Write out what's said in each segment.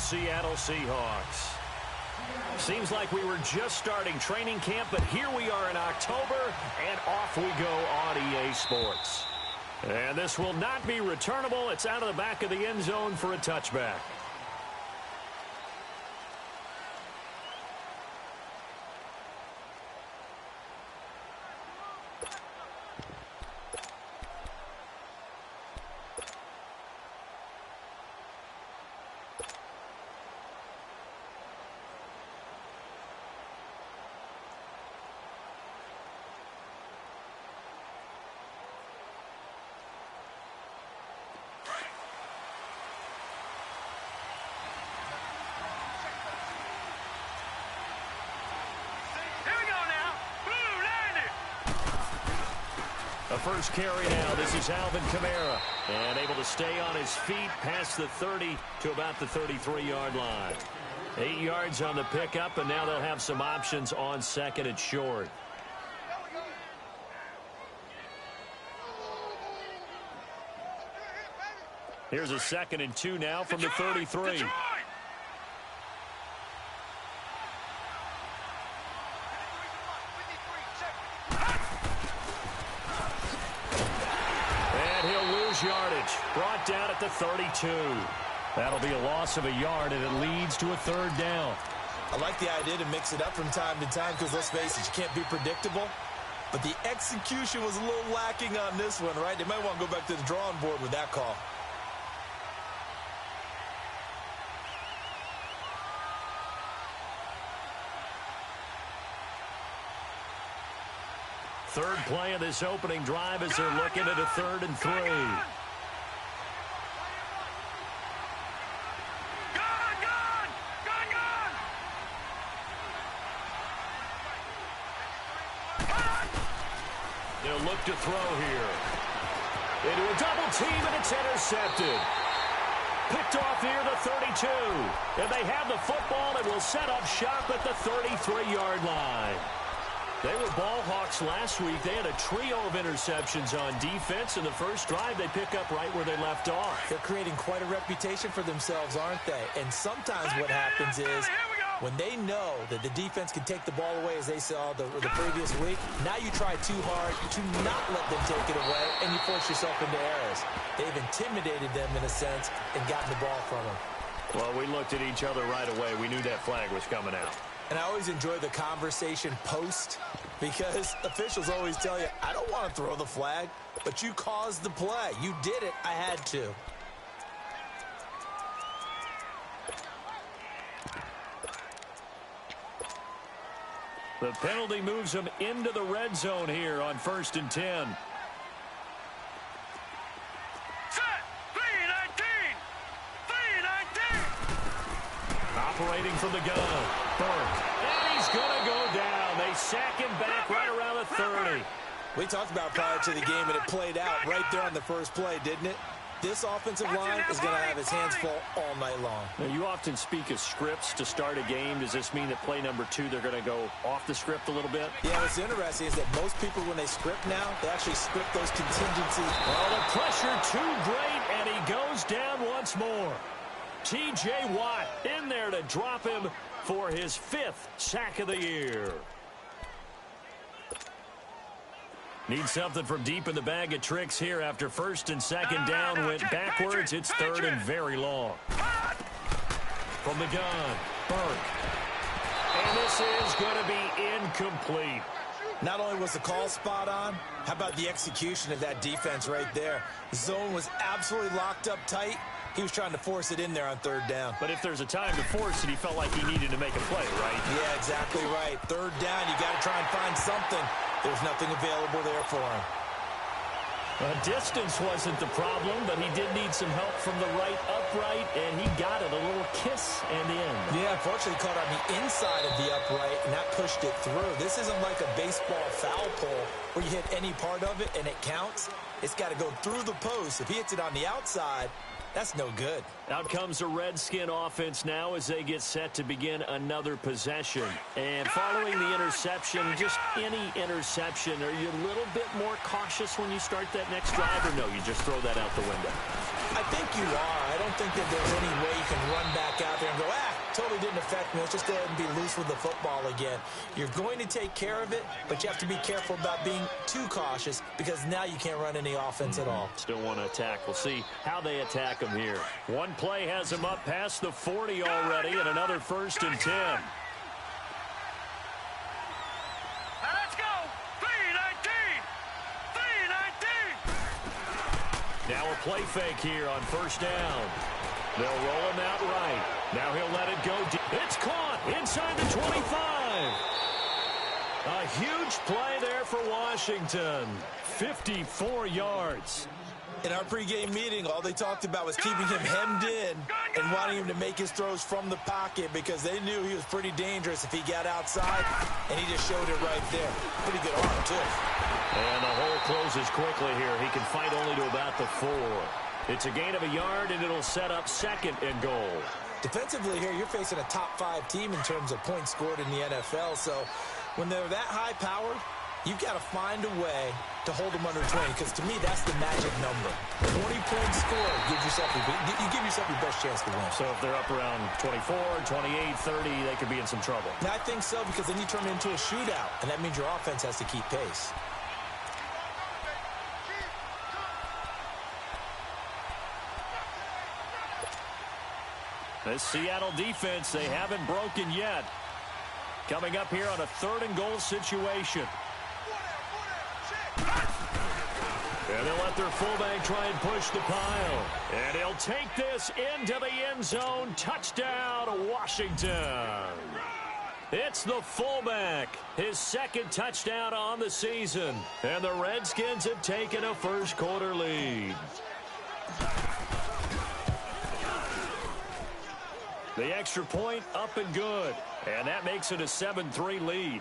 Seattle Seahawks. Seems like we were just starting training camp, but here we are in October, and off we go on EA Sports. And this will not be returnable. It's out of the back of the end zone for a touchback. A first carry now. This is Alvin Kamara. And able to stay on his feet past the 30 to about the 33-yard line. 8 yards on the pickup, and now they'll have some options on second and short. Here's a 2nd and 2 now from the 33. Yardage brought down at the 32. That'll be a loss of a yard, and it leads to a 3rd down. I like the idea to mix it up from time to time because, let's face it, you can't be predictable. But the execution was a little lacking on this one, right? They might want to go back to the drawing board with that call. Third play of this opening drive as they're looking at a 3rd and 3. They'll look to throw here. Into a double team, and it's intercepted. Picked off near the 32. And they have the football and will set up shop at the 33-yard line. They were ball hawks last week. They had a trio of interceptions on defense. In the first drive, they pick up right where they left off. They're creating quite a reputation for themselves, aren't they? And sometimes what happens is when they know that the defense can take the ball away, as they saw the previous week, now you try too hard to not let them take it away, and you force yourself into errors. They've intimidated them in a sense and gotten the ball from them. Well, we looked at each other right away. We knew that flag was coming out. And I always enjoy the conversation post because officials always tell you, I don't want to throw the flag, but you caused the play. You did it. I had to. The penalty moves them into the red zone here on 1st and 10. Operating from the gun, Burke. And he's going to go down. They sack him back right around the 30. We talked about prior to the game, and it played out right there on the first play, didn't it? This offensive line is going to have its hands full all night long. Now, you often speak of scripts to start a game. Does this mean that play number 2, they're going to go off the script a little bit? Yeah, what's interesting is that most people, when they script now, they actually script those contingencies. Well, the pressure too great, and he goes down once more. T.J. Watt in there to drop him for his 5th sack of the year. Need something from deep in the bag of tricks here after 1st and 2nd down went backwards. It's 3rd and very long. From the gun, Burke. And this is going to be incomplete. Not only was the call spot on, how about the execution of that defense right there? The zone was absolutely locked up tight. He was trying to force it in there on 3rd down. But if there's a time to force it, he felt like he needed to make a play, right? Yeah, exactly right. 3rd down, you got to try and find something. There's nothing available there for him. Distance wasn't the problem, but he did need some help from the right upright, and he got it. A little kiss and in. Yeah, unfortunately caught on the inside of the upright, and that pushed it through. This isn't like a baseball foul pole where you hit any part of it and it counts. It's got to go through the post. If he hits it on the outside, that's no good. Out comes a Redskin offense now as they get set to begin another possession. And following the interception, just any interception, are you a little bit more cautious when you start that next drive, or no, you just throw that out the window? I think you are. I don't think that there's any way you can run back out there and let's just go ahead and be loose with the football again. You're going to take care of it, but you have to be careful about being too cautious because now you can't run any offense at all. Still want to attack. We'll see how they attack them here. One play has them up past the 40 already, and another 1st and 10. Let's go! 3-19! 3-19! Now a play fake here on 1st down. They'll roll him out right. Now he'll let it go deep. It's caught inside the 25. A huge play there for Washington. 54 yards. In our pregame meeting, all they talked about was keeping him hemmed in and wanting him to make his throws from the pocket because they knew he was pretty dangerous if he got outside, and he just showed it right there. Pretty good arm, too. And the hole closes quickly here. He can fight only to about the 4. It's a gain of a yard, and it'll set up 2nd and goal. Defensively here, you're facing a top-5 team in terms of points scored in the NFL, so when they're that high-powered, you've got to find a way to hold them under 20, because to me, that's the magic number. 20 points scored gives yourself you give yourself your best chance to win. So if they're up around 24, 28, 30, they could be in some trouble. Now, I think so, because then you turn it into a shootout, and that means your offense has to keep pace. This Seattle defense, they haven't broken yet. Coming up here on a 3rd and goal situation. And they'll let their fullback try and push the pile. And he'll take this into the end zone. Touchdown, Washington. It's the fullback, his 2nd touchdown on the season. And the Redskins have taken a 1st quarter lead. The extra point up and good. And that makes it a 7-3 lead.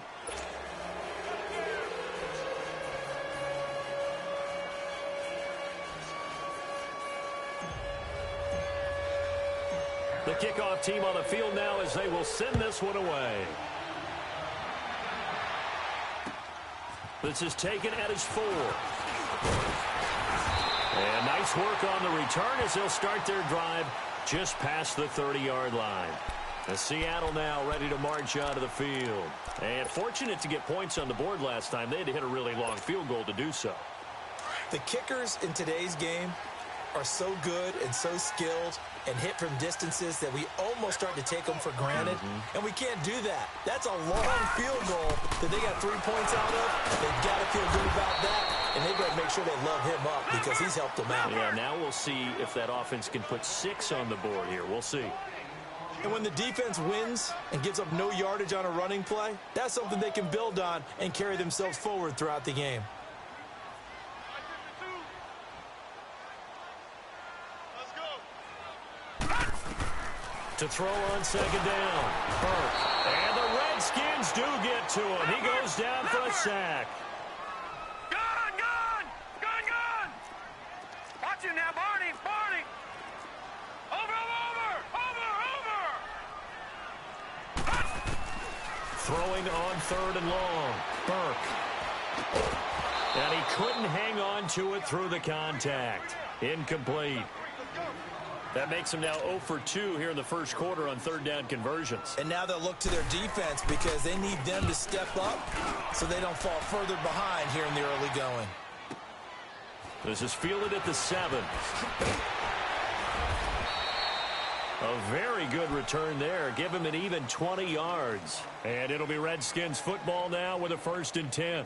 The kickoff team on the field now as they will send this one away. This is taken at his 4. And nice work on the return as they'll start their drive just past the 30-yard line. As Seattle now ready to march out of the field. And fortunate to get points on the board last time. They had to hit a really long field goal to do so. The kickers in today's game are so good and so skilled and hit from distances that we almost start to take them for granted. And we can't do that. That's a long field goal that they got 3 points out of. They've got to feel good about that. And they better make sure they love him up because he's helped them out. Yeah, now we'll see if that offense can put 6 on the board here. We'll see. And when the defense wins and gives up no yardage on a running play, that's something they can build on and carry themselves forward throughout the game. To throw on 2nd down. Burke. And the Redskins do get to him. He goes down for a sack. Gone! Watch him now, Barney! Over! Throwing on 3rd and long. Burke. And he couldn't hang on to it through the contact. Incomplete. That makes them now 0 for 2 here in the 1st quarter on 3rd down conversions. And now they'll look to their defense because they need them to step up so they don't fall further behind here in the early going. This is fielded at the 7. A very good return there. Give him an even 20 yards. And it'll be Redskins football now with a 1st and 10.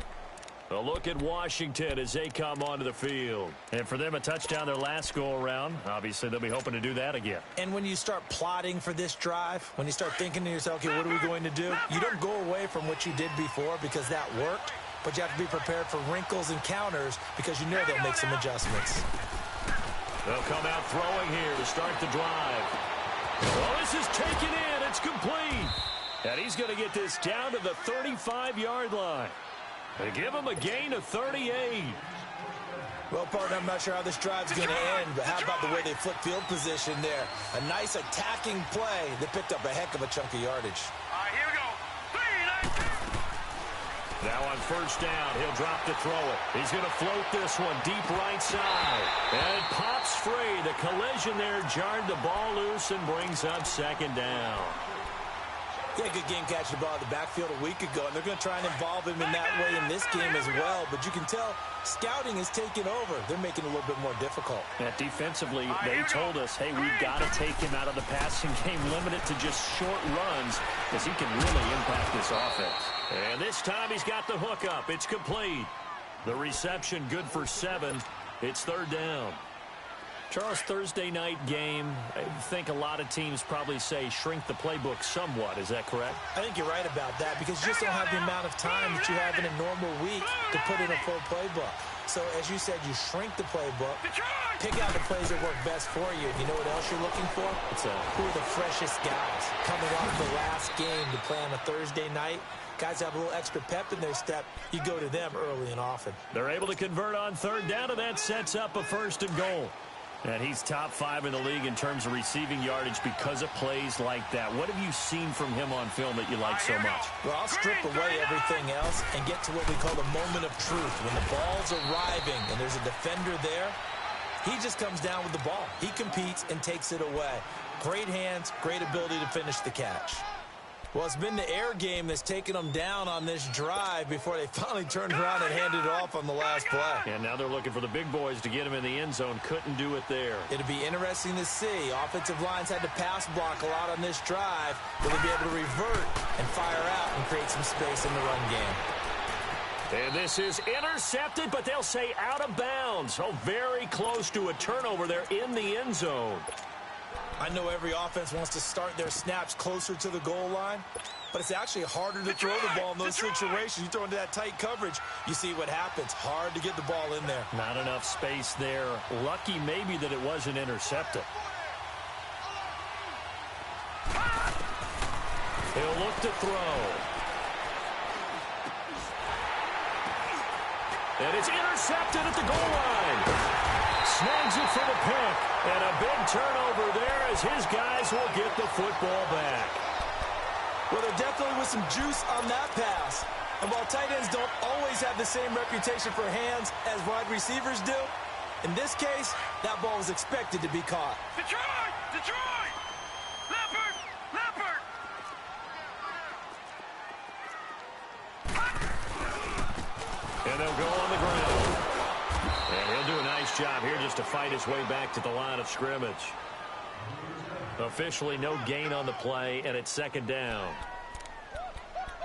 A look at Washington as they come onto the field. And for them, a touchdown their last go-around. Obviously, they'll be hoping to do that again. And when you start plotting for this drive, when you start thinking to yourself, okay, what are we going to do? You don't go away from what you did before because that worked, but you have to be prepared for wrinkles and counters because you know they'll make some adjustments. They'll come out throwing here to start the drive. Well, this is taken in. It's complete. And he's going to get this down to the 35-yard line. They give him a gain of 38. Well, partner, I'm not sure how this drive's going to end, but how about the way they flip field position there? A nice attacking play that picked up a heck of a chunk of yardage. All right, here we go. 3-19. Now on 1st down, he'll drop to throw it. He's going to float this one deep right side. And it pops free. The collision there jarred the ball loose and brings up 2nd down. Yeah, good game catching the ball in the backfield a week ago, and they're going to try and involve him in that way in this game as well. But you can tell scouting is taking over. They're making it a little bit more difficult. Yeah, defensively, they told us, hey, we've got to take him out of the passing game, limit it to just short runs, because he can really impact this offense. And this time he's got the hook up. It's complete. The reception good for 7. It's 3rd down. Charles, Thursday night game, I think a lot of teams probably say shrink the playbook somewhat. Is that correct? I think you're right about that because you just don't have the amount of time that you have in a normal week to put in a full playbook. So, as you said, you shrink the playbook, pick out the plays that work best for you. You know what else you're looking for? Who are the freshest guys coming off the last game to play on a Thursday night? Guys have a little extra pep in their step. You go to them early and often. They're able to convert on 3rd down, and that sets up a 1st and goal. And he's top 5 in the league in terms of receiving yardage because of plays like that. What have you seen from him on film that you like so much? Well, I'll strip away everything else and get to what we call the moment of truth. When the ball's arriving and there's a defender there, he just comes down with the ball. He competes and takes it away. Great hands, great ability to finish the catch. Well, it's been the air game that's taken them down on this drive before they finally turned around and handed it off on the last play. And now they're looking for the big boys to get him in the end zone. Couldn't do it there. It'll be interesting to see. Offensive lines had to pass block a lot on this drive. Will they be able to revert and fire out and create some space in the run game? And this is intercepted, but they'll say out of bounds. Oh, very close to a turnover there in the end zone. I know every offense wants to start their snaps closer to the goal line, but it's actually harder to throw the ball in those situations. You throw into that tight coverage, you see what happens. Hard to get the ball in there. Not enough space there. Lucky maybe that it wasn't intercepted. He'll look to throw. And it's intercepted at the goal line. Snags it for the pick. And a big turnover there as his guys will get the football back. Well, there definitely was some juice on that pass. And while tight ends don't always have the same reputation for hands as wide receivers do, in this case, that ball was expected to be caught. Detroit! Detroit! Leopard! Leopard! And they'll go on the ground. And he'll do a nice job here just to fight his way back to the line of scrimmage. Officially no gain on the play, and it's 2nd down.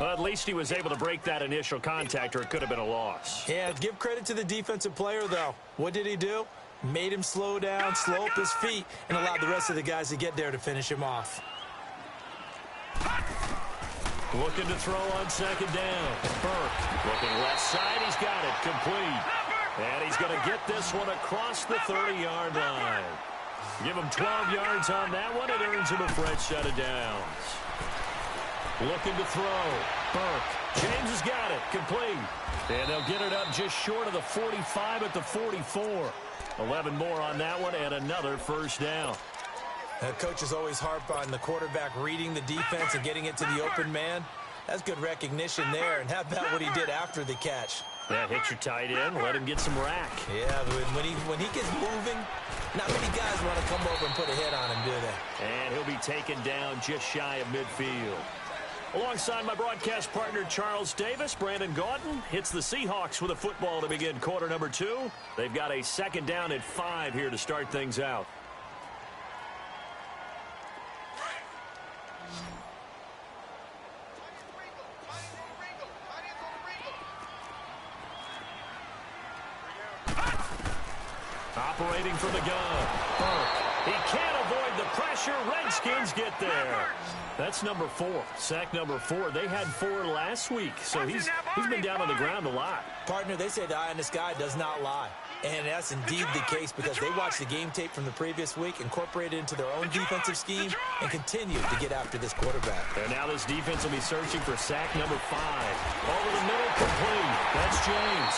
Well, at least he was able to break that initial contact, or it could have been a loss. Yeah, give credit to the defensive player, though. What did he do? Made him slow down, slow up his feet, and allowed the rest of the guys to get there to finish him off. Looking to throw on 2nd down. Burke looking left side. He's got it complete. And he's going to get this one across the 30-yard line. Give him 12 yards on that one. It earns him a fresh set of downs. Looking to throw. Burke. James has got it. Complete. And they'll get it up just short of the 45 at the 44. 11 more on that one and another 1st down. Coaches always harp on the quarterback reading the defense and getting it to the open man. That's good recognition there. And how about what he did after the catch? Yeah, hit your tight end. Let him get some rack. Yeah, when he gets moving, not many guys want to come over and put a hit on him, do they? And he'll be taken down just shy of midfield. Alongside my broadcast partner, Charles Davis, Brandon Gaudin hits the Seahawks with a football to begin quarter number 2. They've got a 2nd down and 5 here to start things out. Operating from the gun. Burke. He can't avoid the pressure. Redskins get there. That's number 4. Sack number 4. They had 4 last week, so he's been down on the ground a lot. Partner, they say the eye in the sky does not lie. And that's indeed the case because they watched the game tape from the previous week, incorporated it into their own defensive scheme, and continue to get after this quarterback. And now this defense will be searching for sack number 5. Over the middle, complete. That's James.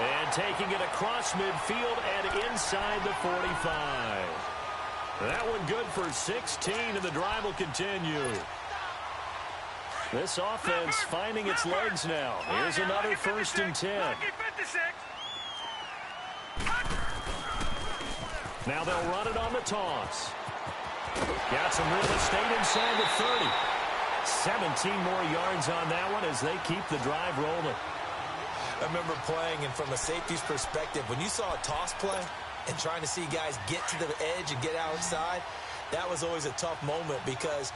And taking it across midfield and inside the 45. That one good for 16, and the drive will continue. This offense finding its legs now. Here's another 1st and 10. Now they'll run it on the toss. Got some real estate inside the 30. 17 more yards on that one as they keep the drive rolling. I remember playing, and from a safety's perspective, when you saw a toss play and trying to see guys get to the edge and get outside, that was always a tough moment because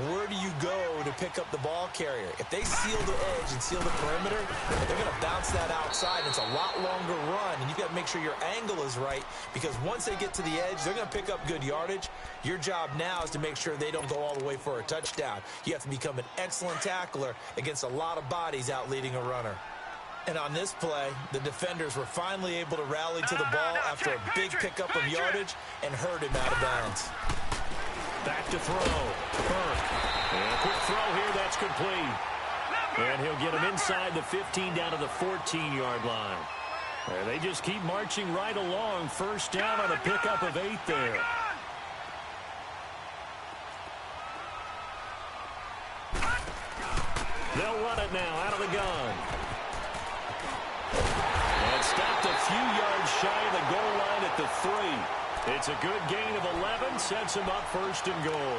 where do you go to pick up the ball carrier? If they seal the edge and seal the perimeter, they're going to bounce that outside. It's a lot longer run, and you've got to make sure your angle is right because once they get to the edge, they're going to pick up good yardage. Your job now is to make sure they don't go all the way for a touchdown. You have to become an excellent tackler against a lot of bodies out leading a runner. And on this play, the defenders were finally able to rally to the ball after a big pickup of yardage and hurt him out of bounds. Back to throw. Burke. And a quick throw here. That's complete. And he'll get him inside the 15 down to the 14-yard line. And they just keep marching right along. First down on a pickup of 8 there. They'll run it now out of the gun. And stopped a few yards shy of the goal line at the 3. It's a good gain of 11, sets him up first and goal.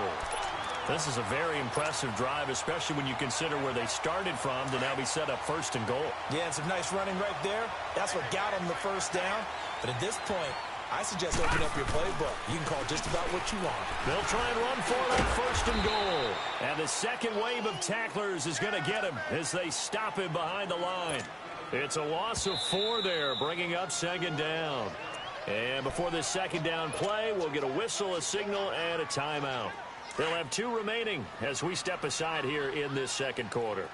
This is a very impressive drive, especially when you consider where they started from to now be set up first and goal. Yeah, and some nice running right there. That's what got them the first down. But at this point, I suggest open up your playbook. You can call just about what you want. They'll try and run for it on first and goal. And the second wave of tacklers is going to get him as they stop him behind the line. It's a loss of 4 there, bringing up second down. And before this second down play, we'll get a whistle, a signal, and a timeout. They'll have 2 remaining as we step aside here in this second quarter.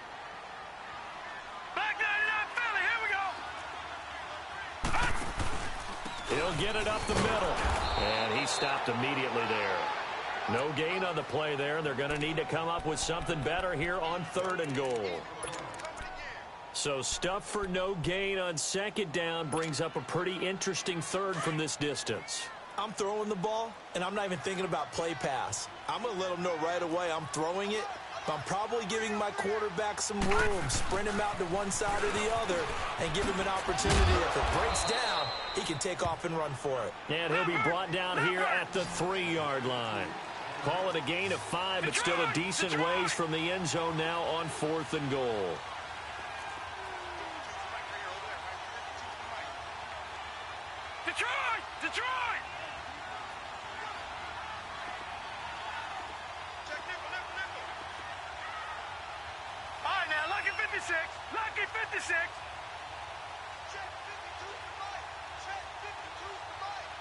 Back 99 Philly, here we go. He'll get it up the middle. And he stopped immediately there. No gain on the play there. They're going to need to come up with something better here on third and goal. So stuff for no gain on second down brings up a pretty interesting third from this distance. I'm throwing the ball, and I'm not even thinking about play pass. I'm going to let them know right away I'm throwing it. But I'm probably giving my quarterback some room, sprint him out to one side or the other, and give him an opportunity. If it breaks down, he can take off and run for it. And he'll be brought down here at the 3-yard line. Call it a gain of 5, but still a decent ways from the end zone now on fourth and goal. Detroit! Detroit! Check nickel, nickel, nickel. All right, now, lucky 56. Lucky 56. Check 52 to the right. Check 52 to the right.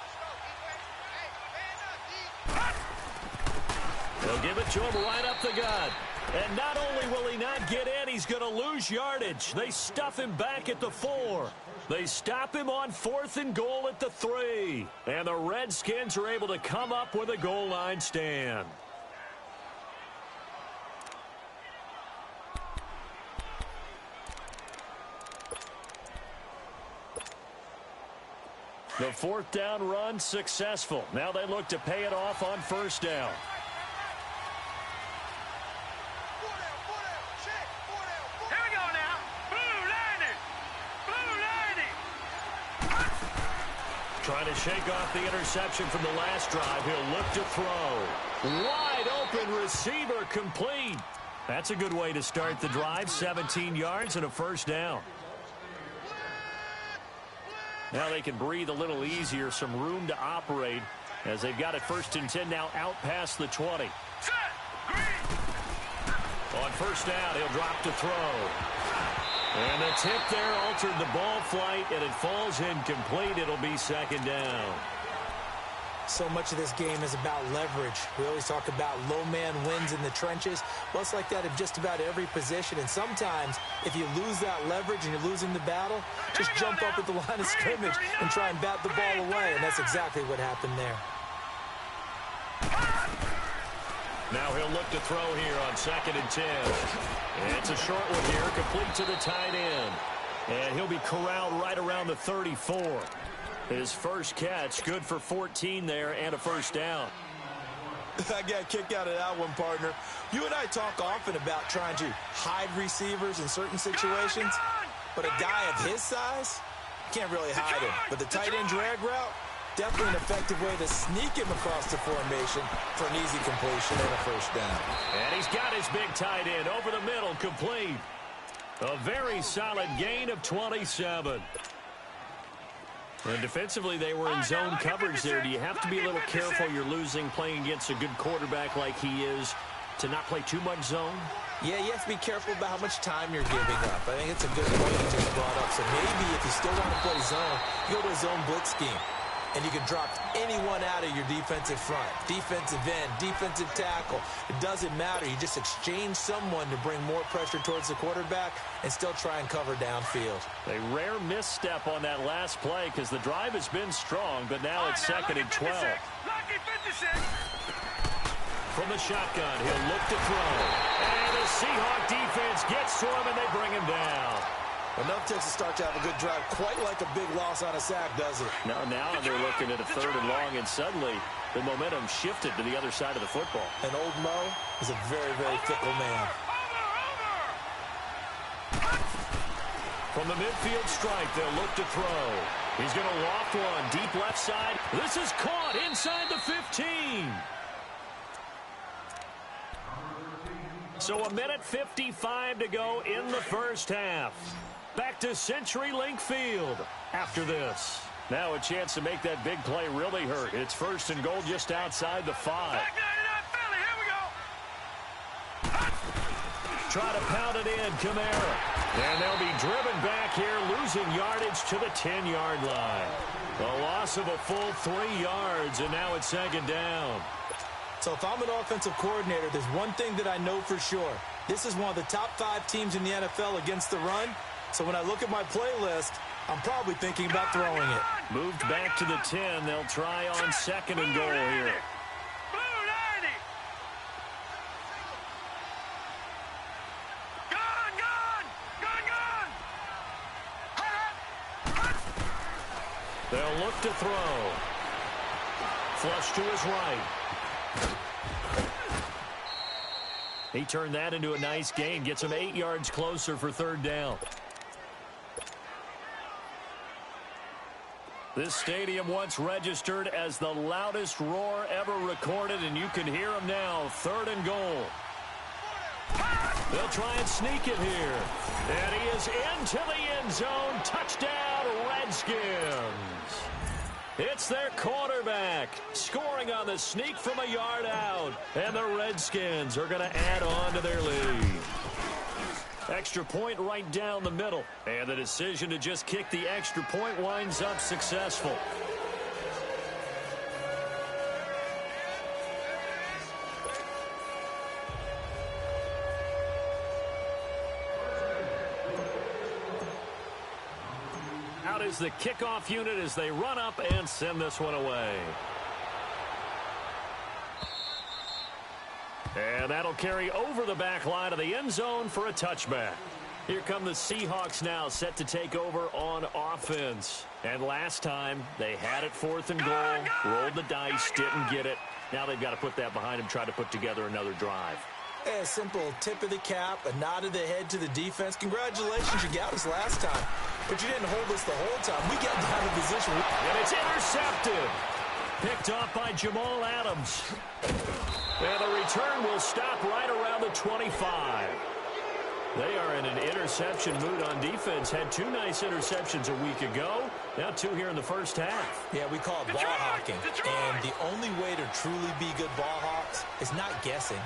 Let's go, defense. Hey, man up, D. They'll give it to him right up the gut. And not only will he not get in, he's going to lose yardage. They stuff him back at the 4. They stop him on fourth and goal at the 3. And the Redskins are able to come up with a goal line stand. The fourth down run successful. Now they look to pay it off on first down. Trying to shake off the interception from the last drive. He'll look to throw. Wide open receiver complete. That's a good way to start the drive. 17 yards and a first down. Now they can breathe a little easier. Some room to operate as they've got it first and 10 now out past the 20. On first down, he'll drop to throw. And the tip there altered the ball flight, and it falls incomplete. It'll be second down. So much of this game is about leverage. We always talk about low man wins in the trenches. Well, it's like that in just about every position. And sometimes, if you lose that leverage and you're losing the battle, just jump up at the line of scrimmage and try and bat the ball away. And that's exactly what happened there. Now he'll look to throw here on second and 10. And it's a short one here, complete to the tight end. And he'll be corralled right around the 34. His first catch, good for 14 there and a first down. I got kicked out of that one, partner. You and I talk often about trying to hide receivers in certain situations. But a guy of his size, can't really hide him. But the tight end drag route, Definitely an effective way to sneak him across the formation for an easy completion and a first down. And he's got his big tight end over the middle, complete. A very solid gain of 27. And defensively, they were in zone coverage there. Do you have to be a little careful? You're losing playing against a good quarterback like he is to not play too much zone? Yeah, you have to be careful about how much time you're giving up. I think it's a good point you just brought up. So maybe if you still want to play zone, you go to a zone blitz scheme. And you can drop anyone out of your defensive front. Defensive end, defensive tackle. It doesn't matter. You just exchange someone to bring more pressure towards the quarterback and still try and cover downfield. A rare misstep on that last play because the drive has been strong, but now it's second and 12. Lucky 56. From the shotgun, he'll look to throw. And the Seahawk defense gets to him, and they bring him down. Enough takes to start to have a good drive, quite like a big loss on a sack, does it? Now they're looking at a third and long, and suddenly the momentum shifted to the other side of the football. And old Mo is a very, very fickle man. From the midfield stripe, they'll look to throw. He's going to loft one deep left side. This is caught inside the 15. So a minute 55 to go in the first half. Back to CenturyLink Field after this. Now a chance to make that big play really hurt. It's first and goal just outside the 5. Try to pound it in, Kamara. And they'll be driven back here, losing yardage to the 10-yard line. A loss of a full 3 yards, and now it's second down. So if I'm an offensive coordinator, there's one thing that I know for sure. This is one of the top 5 teams in the NFL against the run. So when I look at my playlist, I'm probably thinking about throwing it. Moved back to the 10. They'll try on second and goal here. They'll look to throw. Flush to his right. He turned that into a nice gain. Gets him 8 yards closer for third down. This stadium once registered as the loudest roar ever recorded, and you can hear him now. Third and goal. They'll try and sneak it here. And he is into the end zone. Touchdown, Redskins. It's their quarterback scoring on the sneak from a yard out. And the Redskins are going to add on to their lead. Extra point right down the middle. And the decision to just kick the extra point winds up successful. Out is the kickoff unit as they run up and send this one away. And that'll carry over the back line of the end zone for a touchback. Here come the Seahawks now, set to take over on offense. And last time, they had it fourth and goal, rolled the dice, didn't get it. Now they've got to put that behind them, try to put together another drive. A simple tip of the cap, a nod of the head to the defense. Congratulations, you got us last time. But you didn't hold us the whole time. We got down in position. And it's intercepted. Picked off by Jamal Adams. And the return will stop right around the 25. They are in an interception mood on defense. Had 2 nice interceptions a week ago. Now 2 here in the first half. Yeah, we call it ball hawking. And the only way to truly be good ball hawks is not guessing.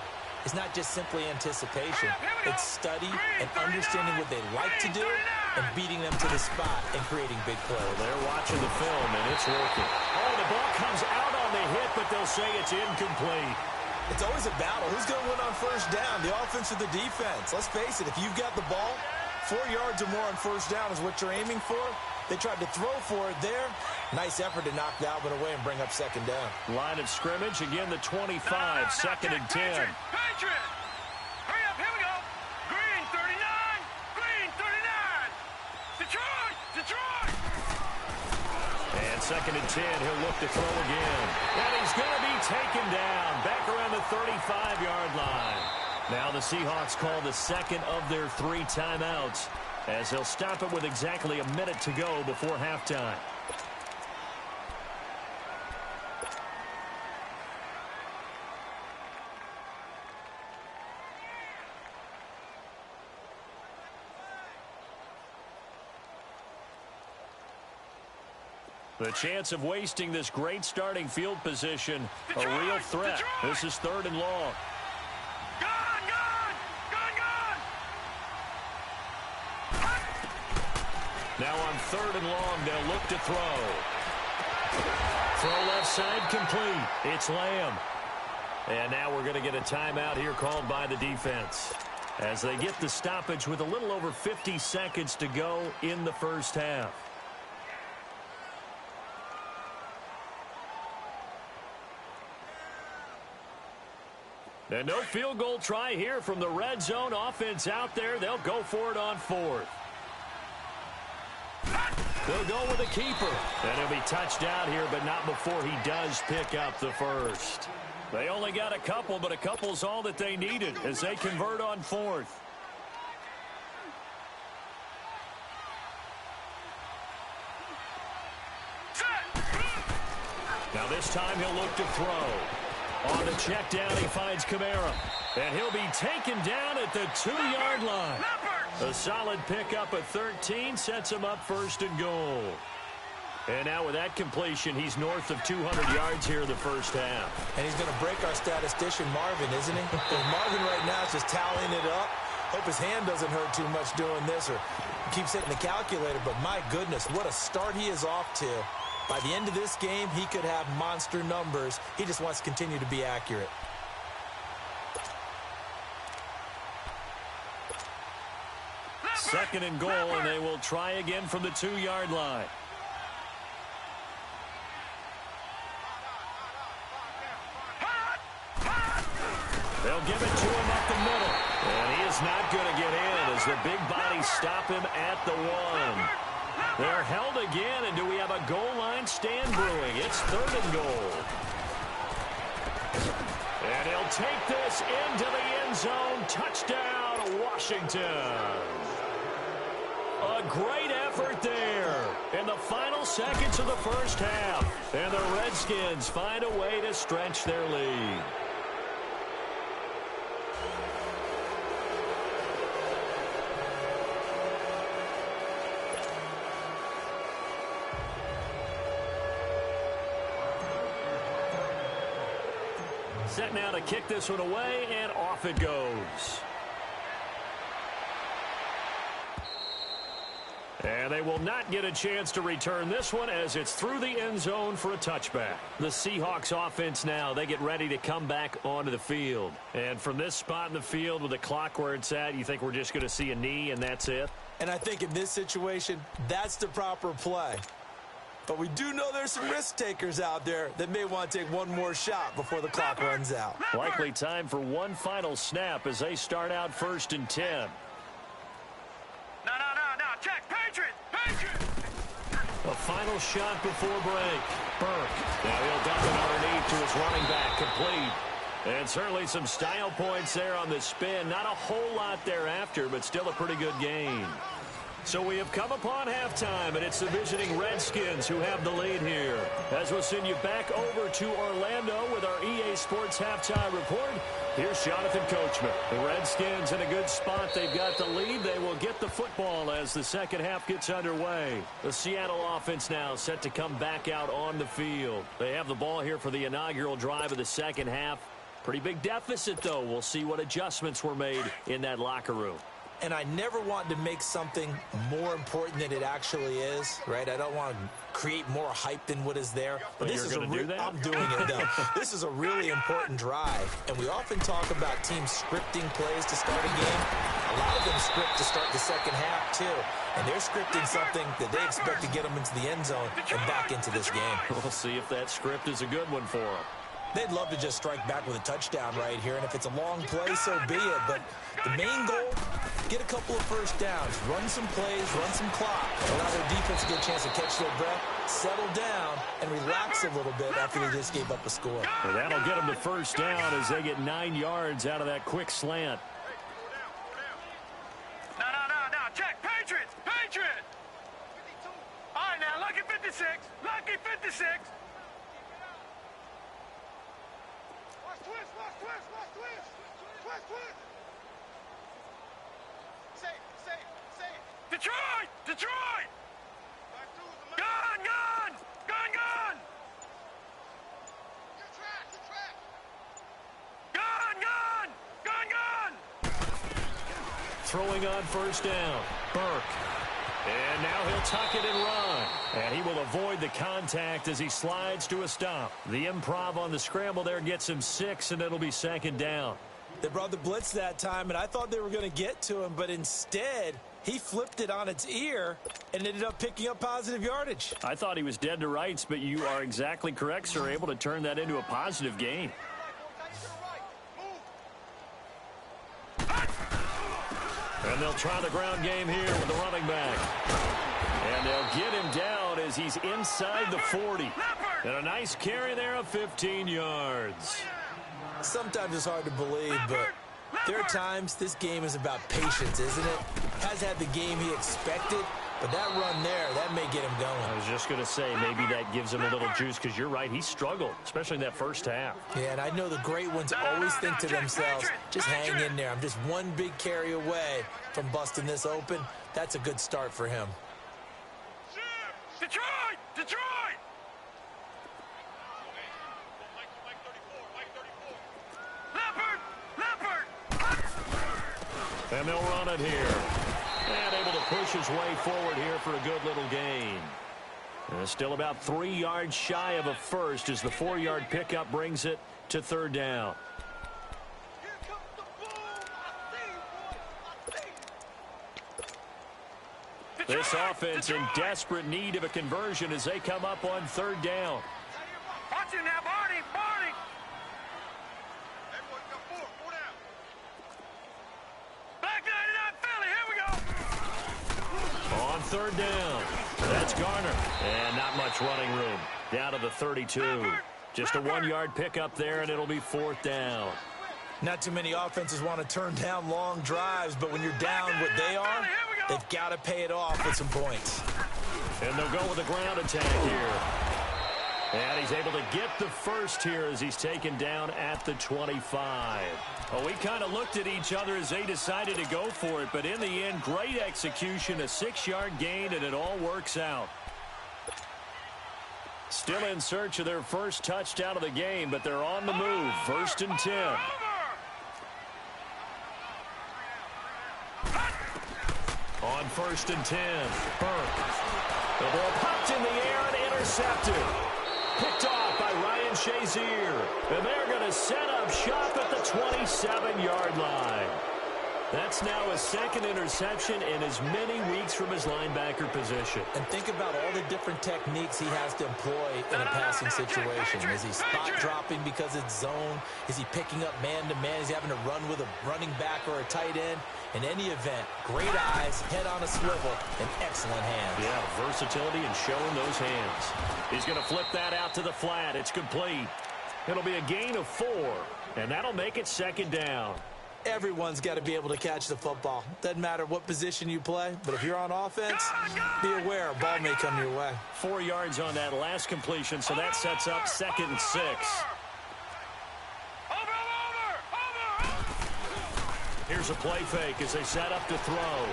It's not just simply anticipation. It's study and understanding what they like to do and beating them to the spot and creating big plays. Well, they're watching the film, and it's working. Oh, the ball comes out on the hit, but they'll say it's incomplete. It's always a battle. Who's going to win on first down, the offense or the defense? Let's face it, if you've got the ball, 4 yards or more on first down is what you're aiming for. They tried to throw for it there. Nice effort to knock that one away and bring up second down. Line of scrimmage, again the 25, second and 10. Patriot! Hurry up, here we go. Green 39, green 39. Detroit, Detroit. And second and 10, he'll look to throw again. And he's going to be taken down back around the 35-yard line. Now the Seahawks call the second of their 3 timeouts as they'll stop it with exactly a minute to go before halftime. The chance of wasting this great starting field position, a real threat. This is 3rd and long. Gone, gone, gone, gone. Now on 3rd and long, they'll look to throw. Throw left side complete. It's Lamb. And now we're going to get a timeout here called by the defense as they get the stoppage with a little over 50 seconds to go in the first half. And no field goal try here from the red zone offense out there. They'll go for it on 4th. They'll go with a keeper. And he'll be touched out here, but not before he does pick up the first. They only got a couple, but a couple's all that they needed as they convert on 4th. Now this time he'll look to throw. On the check down, he finds Kamara. And he'll be taken down at the 2-yard line. A solid pickup at 13 sets him up 1st and goal. And now with that completion, he's north of 200 yards here in the first half. And he's going to break our statistician, Marvin, isn't he? And Marvin right now is just tallying it up. Hope his hand doesn't hurt too much doing this or keeps hitting the calculator. But my goodness, what a start he is off to. By the end of this game, he could have monster numbers. He just wants to continue to be accurate. Second and goal, and they will try again from the 2-yard line. They'll give it to him up the middle. And he is not going to get in as the big bodies stop him at the 1. They're held again, and do we have a goal line stand brewing? It's 3rd and goal. And he'll take this into the end zone. Touchdown, Washington. A great effort there in the final seconds of the first half. And the Redskins find a way to stretch their lead. Set now to kick this one away, and off it goes. And they will not get a chance to return this one as it's through the end zone for a touchback. The Seahawks offense now, they get ready to come back onto the field. And from this spot in the field with the clock where it's at, you think we're just going to see a knee and that's it? And I think in this situation, that's the proper play. But we do know there's some risk takers out there that may want to take one more shot before the clock runs out. Likely time for one final snap as they start out 1st and 10. No. Check. Patriot. A final shot before break. Burke. Now he'll dump it underneath to his running back. Complete. And certainly some style points there on the spin. Not a whole lot thereafter, but still a pretty good gain. So we have come upon halftime, and it's the visiting Redskins who have the lead here. As we'll send you back over to Orlando with our EA Sports Halftime Report, here's Jonathan Coachman. The Redskins in a good spot. They've got the lead. They will get the football as the second half gets underway. The Seattle offense now set to come back out on the field. They have the ball here for the inaugural drive of the second half. Pretty big deficit, though. We'll see what adjustments were made in that locker room. And I never want to make something more important than it actually is, right? I don't want to create more hype than what is there. But this is I'm doing it, though. This is a really important drive. And we often talk about teams scripting plays to start a game. A lot of them script to start the second half, too. And they're scripting something that they expect to get them into the end zone and back into this game. We'll see if that script is a good one for them. They'd love to just strike back with a touchdown right here, and if it's a long play, so be it. But the main goal, get a couple of first downs, run some plays, run some clock, allow their defense to get a chance to catch their breath, settle down, and relax a little bit after they just gave up a score. Well, that'll get them to first down as they get 9 yards out of that quick slant. No. Check. Patriots. All right, now, lucky 56. Lucky 56. Twist. Safe. Detroit. Gone. throwing on first down. Burke. And now he'll tuck it and run. And he will avoid the contact as he slides to a stop. The improv on the scramble there gets him 6, and it'll be second down. They brought the blitz that time, and I thought they were going to get to him, but instead he flipped it on its ear and ended up picking up positive yardage. I thought he was dead to rights, but you are exactly correct, sir. Able to turn that into a positive gain. And they'll try the ground game here with the running back. And they'll get him down as he's inside the 40. And a nice carry there of 15 yards. Sometimes it's hard to believe, but there are times this game is about patience, isn't it? Has had the game he expected, but that run there, that may get him going. I was just going to say, maybe that gives him a little juice, because you're right, he struggled, especially in that first half. Yeah, and I know the great ones always think to themselves, just hang in there. I'm just one big carry away from busting this open. That's a good start for him. Detroit! Detroit! And they'll run it here. And able to push his way forward here for a good little gain. Still about 3 yards shy of a first as the 4-yard pickup brings it to third down. This offense in desperate need of a conversion as they come up on third down. Watch it now, Barney! Barney! Back 99 Philly, here we go! On third down, that's Garner. And not much running room. Down to the 32. Just a 1-yard pickup there, and it'll be fourth down. Not too many offenses want to turn down long drives, but when you're down what they are, they've got to pay it off with some points. And they'll go with a ground attack here. And he's able to get the first here as he's taken down at the 25. Well, we kind of looked at each other as they decided to go for it, but in the end, great execution, a 6-yard gain, and it all works out. Still in search of their first touchdown of the game, but they're on the move. First and 10. On first and 10, Burke. The ball popped in the air and intercepted. Picked off by Ryan Shazier. And they're going to set up shop at the 27-yard line. That's now his second interception in as many weeks from his linebacker position. And think about all the different techniques he has to employ in a passing situation. Is he spot dropping because it's zone? Is he picking up man-to-man? Is he having to run with a running back or a tight end? In any event, great eyes, head on a swivel, and excellent hands. Yeah, versatility and showing those hands. He's going to flip that out to the flat. It's complete. It'll be a gain of 4, and that'll make it second down. Everyone's got to be able to catch the football. Doesn't matter what position you play, but if you're on offense, be aware a ball may come your way. 4 yards on that last completion, so that sets up second and 6. Here's a play fake as they set up to throw.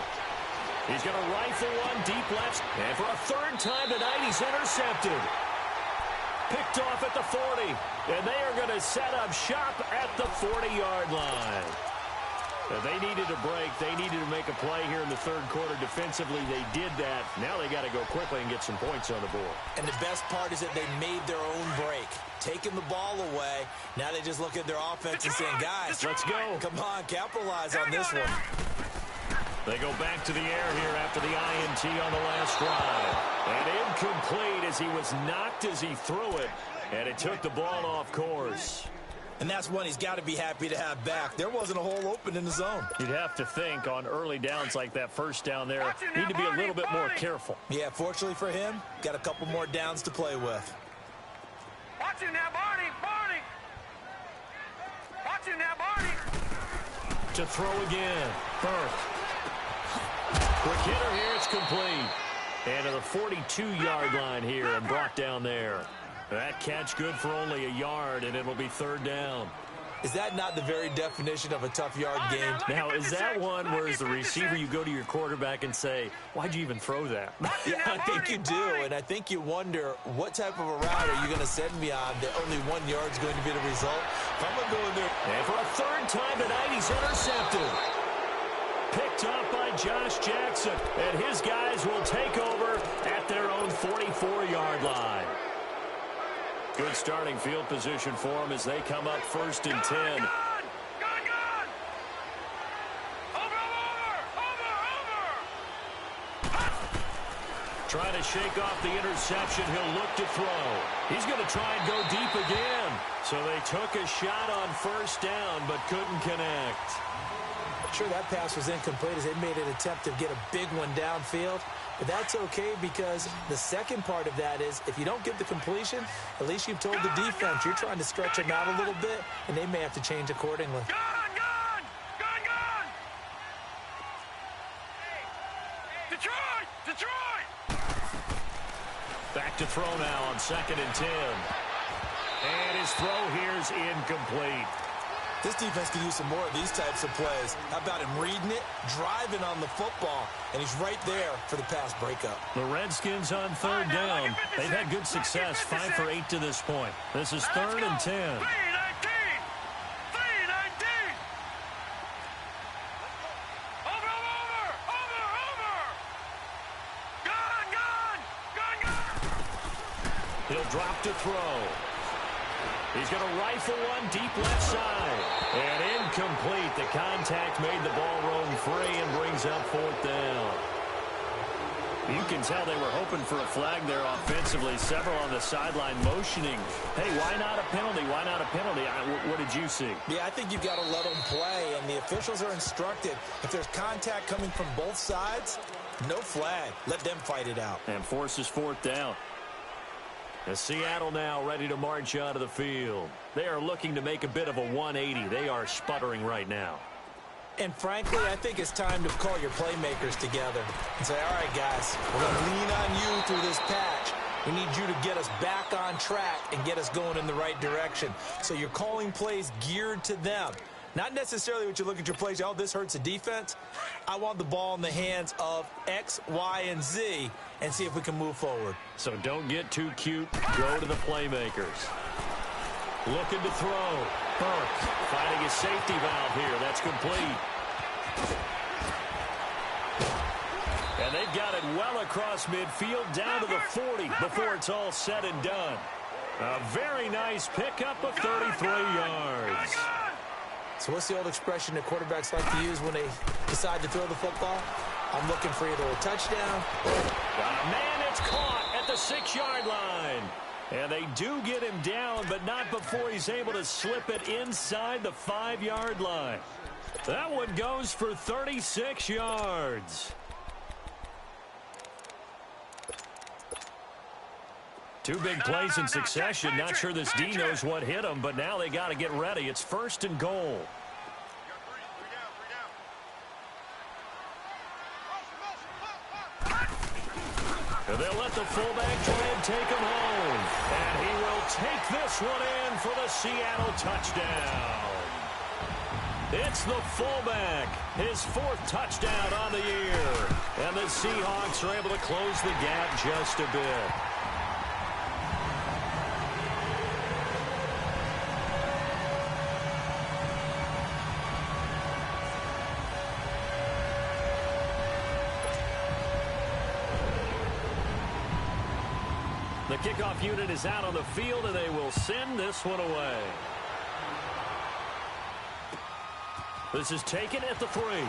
He's going to rifle one deep left, and for a third time tonight, he's intercepted. Picked off at the 40, and they are going to set up shop at the 40-yard line. They needed a break. They needed to make a play here in the third quarter. Defensively, they did that. Now they got to go quickly and get some points on the board. And the best part is that they made their own break, taking the ball away. Now they just look at their offense and saying, guys, let's go. Come on, capitalize on this one. They go back to the air here after the INT on the last drive. And incomplete as he was knocked as he threw it. And it took the ball off course. And that's one he's got to be happy to have back. There wasn't a hole open in the zone. You'd have to think on early downs like that first down there, need to be a little bit more careful. Yeah, fortunately for him, got a couple more downs to play with. Watch it now, Barney! Barney! Watch it now, Barney! To throw again. Burke. Quick hitter here, it's complete. And to the 42-yard line here and brought down there. That catch good for only a yard, and it'll be third down. Is that not the very definition of a tough yard game? Now, is that one where as the receiver you go to your quarterback and say, why'd you even throw that? Yeah, I think you do, and I think you wonder what type of a route are you going to send me on that only 1 yard's going to be the result? If I'm going to go in there. And for a third time tonight, he's intercepted. Picked up by Josh Jackson. And his guys will take over at their own 44-yard line. Good starting field position for them as they come up 1st and 10. Trying to shake off the interception. He'll look to throw. He's going to try and go deep again. So they took a shot on 1st down but couldn't connect. Sure, that pass was incomplete as they made an attempt to get a big one downfield. But that's okay because the second part of that is if you don't get the completion, at least you've told the defense you're trying to stretch them out a little bit, and they may have to change accordingly. Detroit! Back to throw now on 2nd and 10. And his throw here's incomplete. This defense can use some more of these types of plays. How about him reading it, driving on the football, and he's right there for the pass breakup. The Redskins on 3rd down. They've had good success, 5 for 8 to this point. This is 3rd and 10. 3-19! He'll drop to throw. He's going to rifle one deep left side. And incomplete. The contact made the ball roam free and brings up 4th down. You can tell they were hoping for a flag there offensively. Several on the sideline motioning. Hey, why not a penalty? Why not a penalty? What did you see? Yeah, I think you've got to let them play, and the officials are instructed. If there's contact coming from both sides, no flag. Let them fight it out. And forces 4th down. As Seattle now ready to march out of the field. They are looking to make a bit of a 180. They are sputtering right now. And frankly, I think it's time to call your playmakers together and say, all right, guys, we're going to lean on you through this patch. We need you to get us back on track and get us going in the right direction. So you're calling plays geared to them. Not necessarily what you look at your plays, oh, this hurts the defense. I want the ball in the hands of X, Y, and Z and see if we can move forward. So don't get too cute. Go to the playmakers. Looking to throw. Burke finding his safety valve here. That's complete. And they've got it well across midfield down to the 40 before it's all said and done. A very nice pickup of 33 yards. So what's the old expression that quarterbacks like to use when they decide to throw the football? I'm looking for either a touchdown. Man, it's caught at the 6-yard line. And they do get him down, but not before he's able to slip it inside the 5-yard line. That one goes for 36 yards. Two big plays in succession. Not sure this D knows what hit him, but now they got to get ready. It's 1st and goal. And they'll let the fullback try and take him home. And he will take this one in for the Seattle touchdown. It's the fullback, his 4th touchdown on the year. And the Seahawks are able to close the gap just a bit. The kickoff unit is out on the field, and they will send this one away. This is taken at the 3. And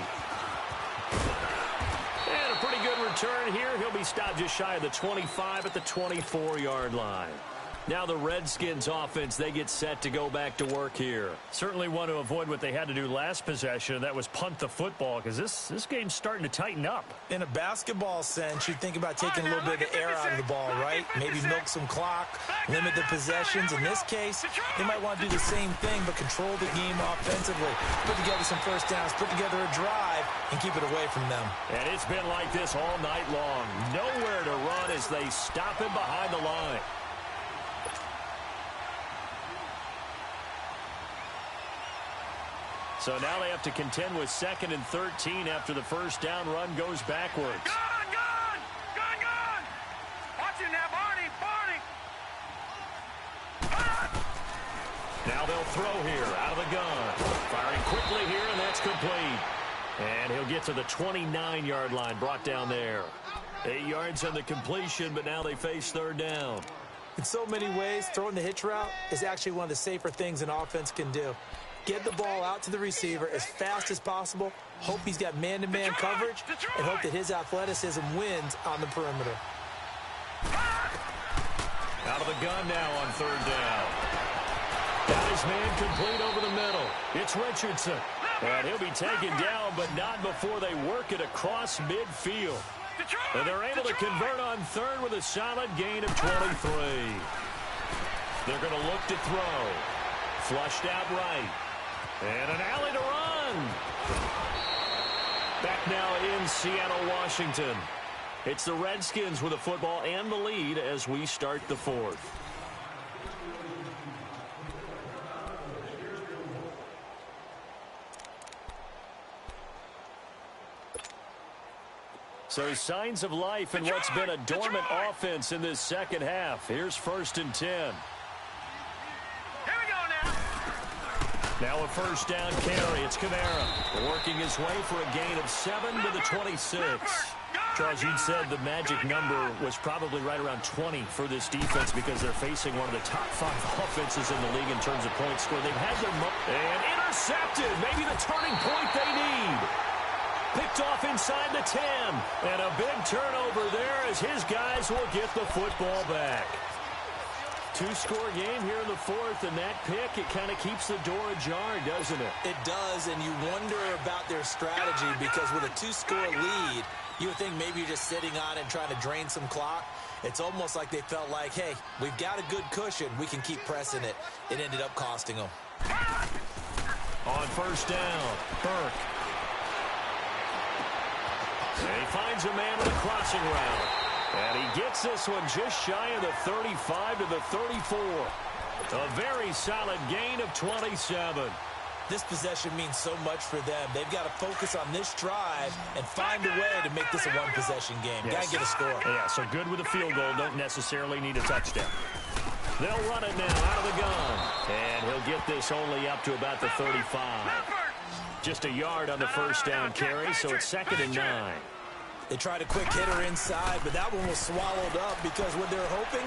a pretty good return here. He'll be stopped just shy of the 25 at the 24-yard line. Now the Redskins offense, they get set to go back to work here. Certainly want to avoid what they had to do last possession, and that was punt the football, because this game's starting to tighten up. In a basketball sense, you think about taking a little bit of the air out of the ball, right? Maybe milk some clock, limit the possessions. In this case, they might want to do the same thing, but control the game offensively. Put together some first downs, put together a drive, and keep it away from them. And it's been like this all night long. Nowhere to run as they stop him behind the line. So now they have to contend with 2nd and 13 after the first down run goes backwards. Gone! Watch him now, Barney! Now they'll throw here out of the gun. Firing quickly here, and that's complete. And he'll get to the 29-yard line, brought down there. 8 yards on the completion, but now they face third down. In so many ways, throwing the hitch route is actually one of the safer things an offense can do. Get the ball out to the receiver as fast as possible, hope he's got man-to-man coverage, and hope that his athleticism wins on the perimeter. Out of the gun now on third down. Got his man complete over the middle. It's Richardson. And he'll be taken down, but not before they work it across midfield. And they're able to convert on third with a solid gain of 23. They're going to look to throw. Flushed out right. And an alley to run. Back now in Seattle, Washington. It's the Redskins with the football and the lead as we start the fourth. So signs of life in what's been a dormant offense in this second half. Here's 1st and 10. Here we go now. Now a first down carry. It's Kamara working his way for a gain of 7 to the 26. Charles, you'd said the magic number was probably right around 20 for this defense because they're facing one of the top 5 offenses in the league in terms of points scored. They've had their and intercepted. Maybe the turning point they need. Picked off inside the 10. And a big turnover there as his guys will get the football back. 2-score game here in the fourth, and that pick, it kind of keeps the door ajar, doesn't it? It does, and you wonder about their strategy because with a 2-score lead, you would think maybe you're just sitting on it and trying to drain some clock. It's almost like they felt like, hey, we've got a good cushion. We can keep pressing it. It ended up costing them. On first down, Burke. And he finds a man with a crossing route. And he gets this one just shy of the 35 to the 34. A very solid gain of 27. This possession means so much for them. They've got to focus on this drive and find a way to make this a one-possession game. Yes. Got to get a score. Yeah, so good with a field goal. Don't necessarily need a touchdown. They'll run it now out of the gun. And he'll get this only up to about the 35. Just a yard on the first down carry, so it's 2nd and 9. They tried a quick hitter inside, but that one was swallowed up because what they're hoping,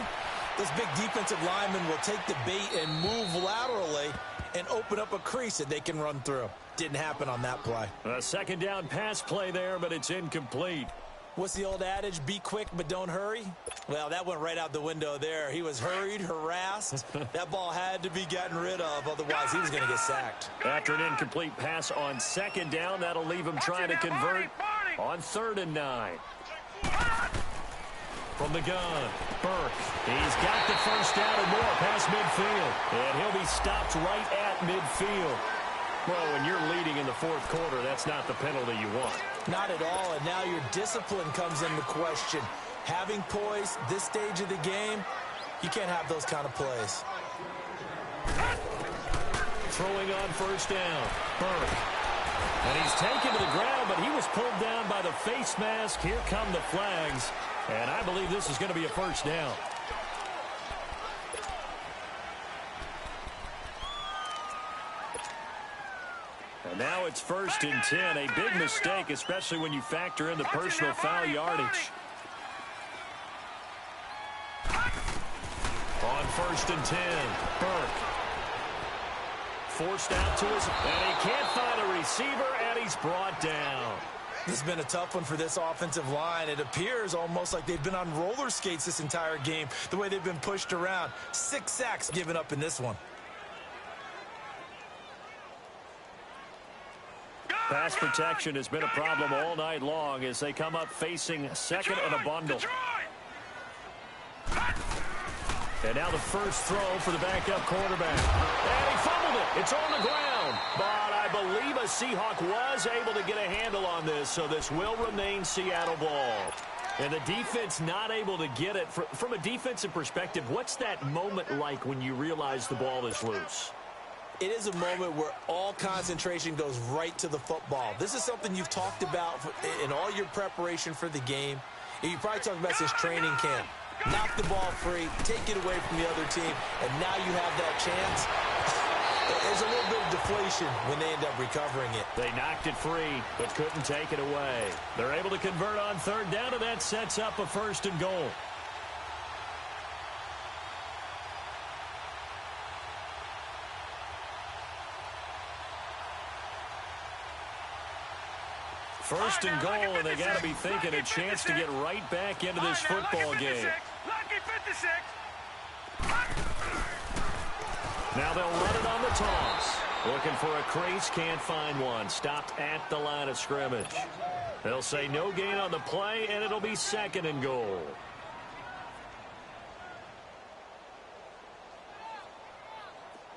this big defensive lineman will take the bait and move laterally and open up a crease that they can run through. Didn't happen on that play. A second down pass play there, but it's incomplete. What's the old adage? Be quick, but don't hurry? Well, that went right out the window there. He was hurried, harassed. That ball had to be gotten rid of, otherwise he was going to get sacked. After an incomplete pass on second down, that'll leave him trying to convert on 3rd and 9. From the gun, Burke. He's got the first down and more past midfield. And he'll be stopped right at midfield. Well, when you're leading in the fourth quarter, that's not the penalty you want. Not at all, and now your discipline comes into question. Having poise this stage of the game, you can't have those kind of plays. Throwing on first down, Burke. And he's taken to the ground, but he was pulled down by the face mask. Here come the flags, and I believe this is going to be a first down. And now it's 1st and 10. A big mistake, especially when you factor in the personal foul yardage. On 1st and 10, Burke. Forced out to his, and he can't find a receiver, and he's brought down. This has been a tough one for this offensive line. It appears almost like they've been on roller skates this entire game, the way they've been pushed around. 6 sacks given up in this one. Pass protection has been a problem all night long as they come up facing second and a bundle. And now the first throw for the backup quarterback. And he fumbled it. It's on the ground. But I believe a Seahawk was able to get a handle on this, so this will remain Seattle ball. And the defense not able to get it. From a defensive perspective, what's that moment like when you realize the ball is loose? It is a moment where all concentration goes right to the football. This is something you've talked about in all your preparation for the game. You probably talked about since training camp. Knock the ball free, take it away from the other team, and now you have that chance. There's a little bit of deflation when they end up recovering it. They knocked it free, but couldn't take it away. They're able to convert on third down, and that sets up a 1st and goal. First and goal, and they got to be thinking a chance to get right back into this football game. Now they'll run it on the toss. Looking for a crease, can't find one. Stopped at the line of scrimmage. They'll say no gain on the play, and it'll be 2nd and goal.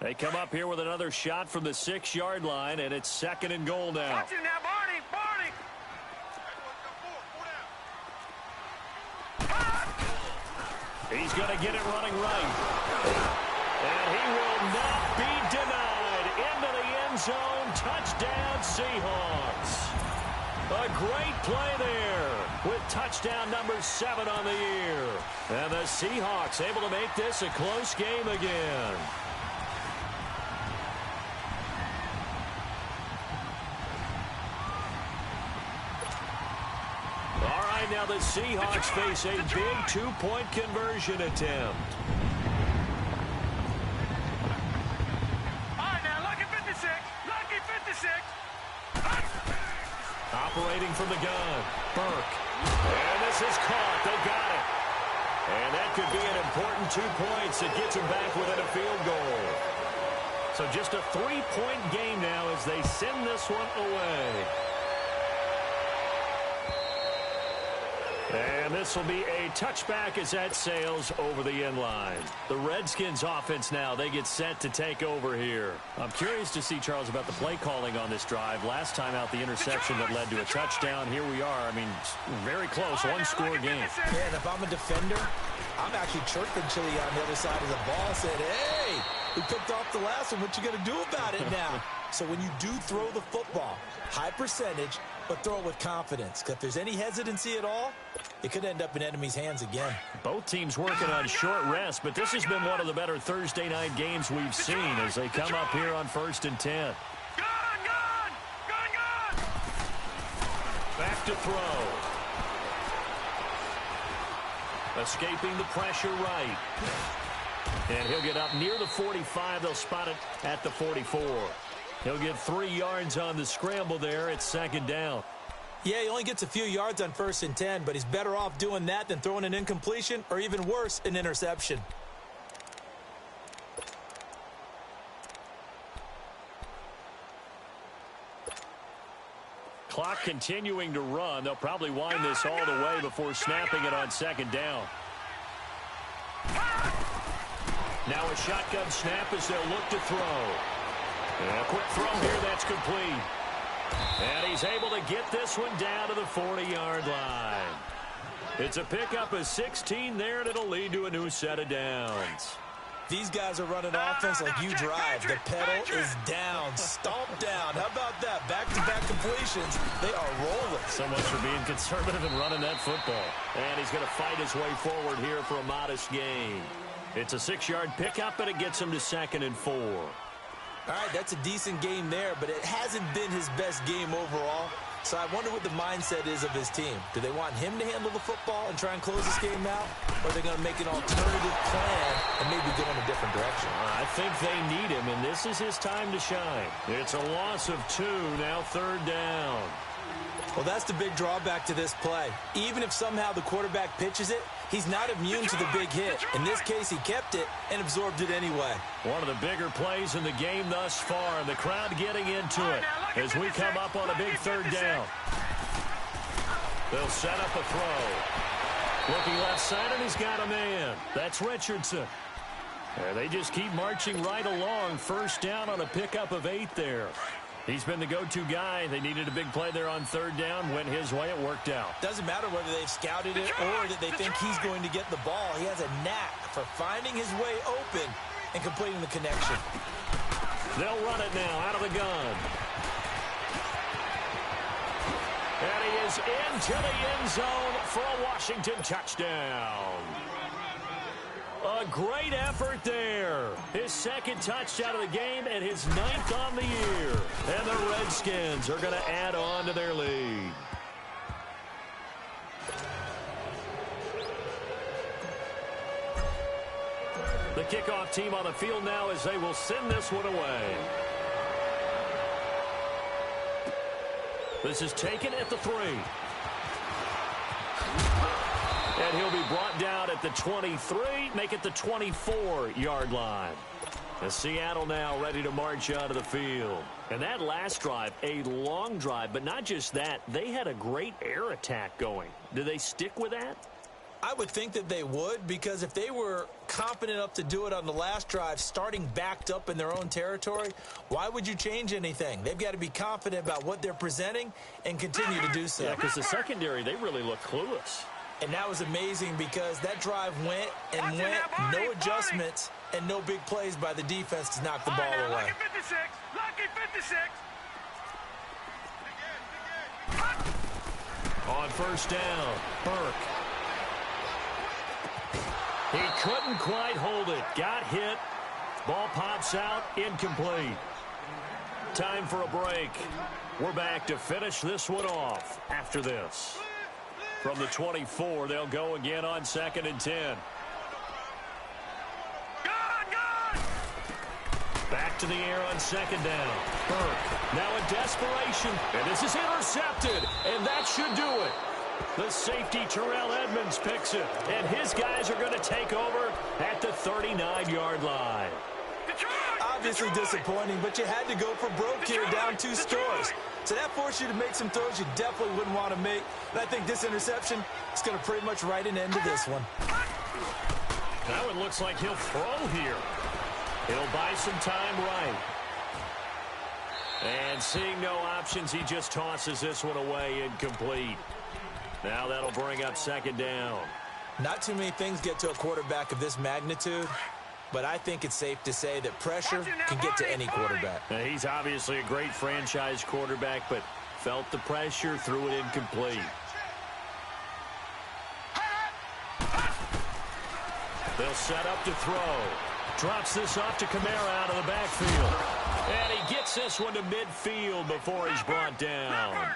They come up here with another shot from the 6-yard line, and it's 2nd and goal now. Watch it now, Barney. He's going to get it running right. And he will not be denied. Into the end zone. Touchdown, Seahawks. A great play there with touchdown number 7 on the year. And the Seahawks able to make this a close game again. Now the Seahawks face a big 2-point conversion attempt. All right, now, lucky 56. Lucky 56. Operating from the gun, Burke. And this is caught. They got it. And that could be an important 2 points that gets them back within a field goal. So just a 3-point game now as they send this one away. And this will be a touchback as that sails over the end line. The Redskins offense now, they get set to take over here. I'm curious to see, Charles, about the play calling on this drive. Last time out, the interception that led to a touchdown. Here we are. I mean, very close, one-score game. Yeah, and if I'm a defender, I'm actually chirping Chili on the other side of the ball, said, hey, we picked off the last one. What you going to do about it now? So when you do throw the football, high percentage, but throw it with confidence. Because if there's any hesitancy at all, it could end up in enemy's hands again. Both teams working on short rest, but this has been one of the better Thursday night games we've seen as they come up here on 1st and 10. Gun! Back to throw. Escaping the pressure right. And he'll get up near the 45. They'll spot it at the 44. He'll get 3 yards on the scramble there. It's 2nd down. Yeah, he only gets a few yards on 1st and 10, but he's better off doing that than throwing an incompletion or even worse, an interception. Clock continuing to run. They'll probably wind this all the way before snapping it on 2nd down. Now a shotgun snap as they'll look to throw. And a quick throw here, that's complete. And he's able to get this one down to the 40-yard line. It's a pickup of 16 there, and it'll lead to a new set of downs. These guys are running offense like you drive. The pedal is down, stomped down. How about that? Back-to-back completions. They are rolling. So much for being conservative and running that football. And he's going to fight his way forward here for a modest gain. It's a 6-yard pickup, and it gets him to 2nd and 4. All right, that's a decent game there, but it hasn't been his best game overall. So I wonder what the mindset is of his team. Do they want him to handle the football and try and close this game out? Or are they going to make an alternative plan and maybe go in a different direction? I think they need him, and this is his time to shine. It's a loss of 2, now 3rd down. Well, that's the big drawback to this play. Even if somehow the quarterback pitches it, he's not immune to the big hit. In this case, he kept it and absorbed it anyway. One of the bigger plays in the game thus far, and the crowd getting into it as we come up on a big 3rd down. They'll set up a throw. Looking left side, and he's got a man. That's Richardson. And they just keep marching right along. 1st down on a pickup of 8 there. He's been the go-to guy. They needed a big play there on 3rd down. Went his way. It worked out. Doesn't matter whether they've scouted it or that they think he's going to get the ball. He has a knack for finding his way open and completing the connection. They'll run it now out of the gun. And he is into the end zone for a Washington touchdown. A great effort there. His second touchdown of the game and his 9th on the year. And the Redskins are going to add on to their lead. The kickoff team on the field now as they will send this one away. This is taken at the 3. And he'll be brought down at the 23, make it the 24-yard line. As Seattle now ready to march out of the field. And that last drive, a long drive, but not just that, they had a great air attack going. Do they stick with that? I would think that they would, because if they were confident enough to do it on the last drive, starting backed up in their own territory, why would you change anything? They've got to be confident about what they're presenting and continue to do so. Yeah, because the secondary, they really look clueless. And that was amazing because that drive went and went, no adjustments and no big plays by the defense to knock the ball away. Lucky 56. Lucky 56. On first down, Burke. He couldn't quite hold it. Got hit. Ball pops out. Incomplete. Time for a break. We're back to finish this one off after this. From the 24, they'll go again on 2nd and 10. Back to the air on 2nd down. Burke now in desperation. And this is intercepted. And that should do it. The safety, Terrell Edmonds, picks it. And his guys are going to take over at the 39-yard line. Obviously disappointing, but you had to go for broke here, down 2 scores. So that forced you to make some throws you definitely wouldn't want to make. And I think this interception is going to pretty much write an end to this one. That one looks like he'll throw here. He'll buy some time right. And seeing no options, he just tosses this one away incomplete. Now that'll bring up 2nd down. Not too many things get to a quarterback of this magnitude, but I think it's safe to say that pressure can get to any quarterback. Now, he's obviously a great franchise quarterback, but felt the pressure, threw it incomplete. They'll set up to throw. Drops this off to Kamara out of the backfield. And he gets this one to midfield before he's brought down.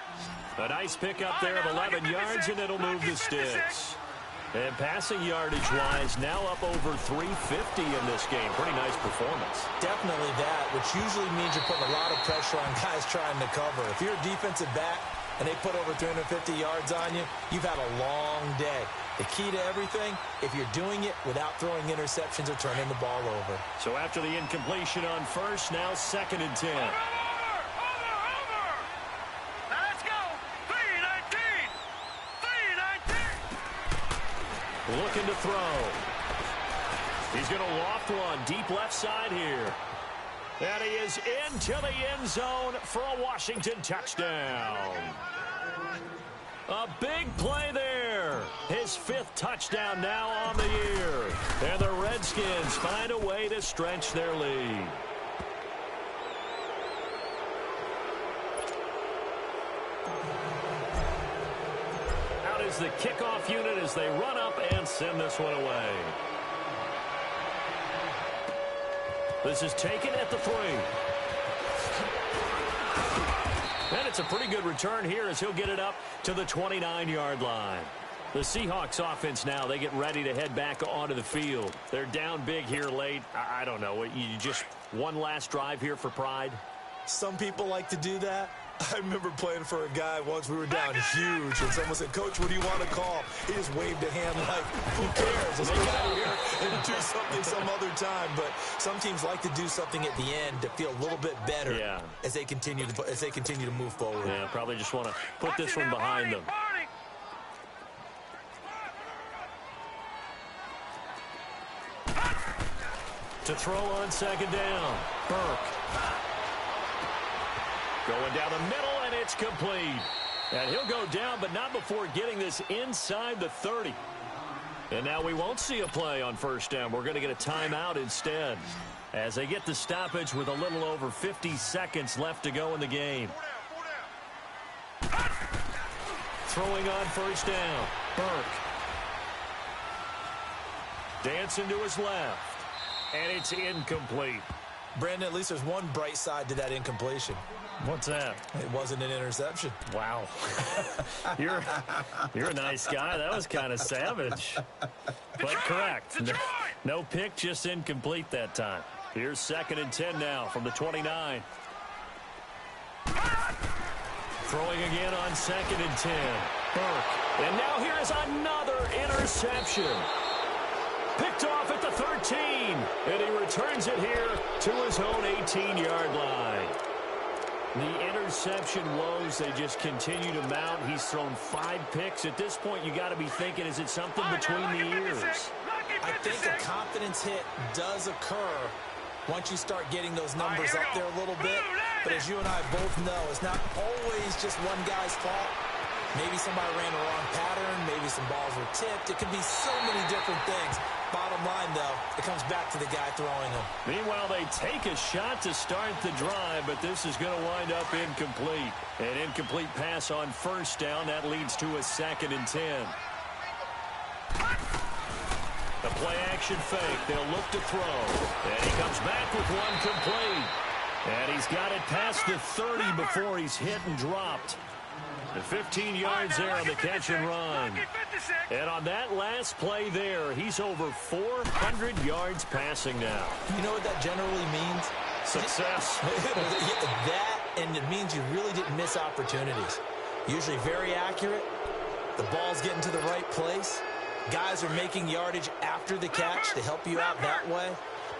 A nice pickup there of 11 yards, and it'll move the sticks. And passing yardage-wise, now up over 350 in this game. Pretty nice performance. Definitely that, which usually means you're putting a lot of pressure on guys trying to cover. If you're a defensive back and they put over 350 yards on you, you've had a long day. The key to everything, if you're doing it without throwing interceptions or turning the ball over. So after the incompletion on first, now 2nd and 10. Looking to throw. He's going to loft one deep left side here. And he is into the end zone for a Washington touchdown. A big play there. His 5th touchdown now on the year. And the Redskins find a way to stretch their lead. Is the kickoff unit as they run up and send this one away. This is taken at the 3. And it's a pretty good return here as he'll get it up to the 29-yard line. The Seahawks offense now, they get ready to head back onto the field. They're down big here late. I don't know. You just one last drive here for pride? Some people like to do that. I remember playing for a guy once. We were down huge, and someone said, "Coach, what do you want to call?" He just waved a hand like, "Who cares? Let's get out of here and do something some other time." But some teams like to do something at the end to feel a little bit better as they continue to move forward. Yeah, probably just want to put this one behind them. To throw on 2nd down, Burke. Going down the middle, and it's complete. And he'll go down, but not before getting this inside the 30. And now we won't see a play on first down. We're going to get a timeout instead as they get the stoppage with a little over 50 seconds left to go in the game. Throwing on first down, Burke. Dancing to his left. And it's incomplete. Brandon, at least there's one bright side to that incompletion. What's that? It wasn't an interception. Wow. You're a nice guy. That was kind of savage. But correct. No pick, just incomplete that time. Here's 2nd and 10 now from the 29. Throwing again on 2nd and 10. Burke. And now here is another interception. Picked off at the 13. And he returns it here to his own 18-yard line. The interception woes, they just continue to mount. He's thrown 5 picks. At this point, you got to be thinking, is it something between the ears? I think a confidence hit does occur once you start getting those numbers up there a little bit. But as you and I both know, it's not always just one guy's fault. Maybe somebody ran the wrong pattern. Maybe some balls were tipped. It could be so many different things. Bottom line, though, it comes back to the guy throwing them. Meanwhile, they take a shot to start the drive, but this is going to wind up incomplete. An incomplete pass on 1st down. That leads to a 2nd and 10. The play-action fake. They'll look to throw. And he comes back with one complete. And he's got it past the 30 before he's hit and dropped. The 15 yards there on the catch and run. And on that last play there, he's over 400 yards passing now. You know what that generally means? Success. That, and it means you really didn't miss opportunities. Usually very accurate. The ball's getting to the right place. Guys are making yardage after the catch to help you out that way.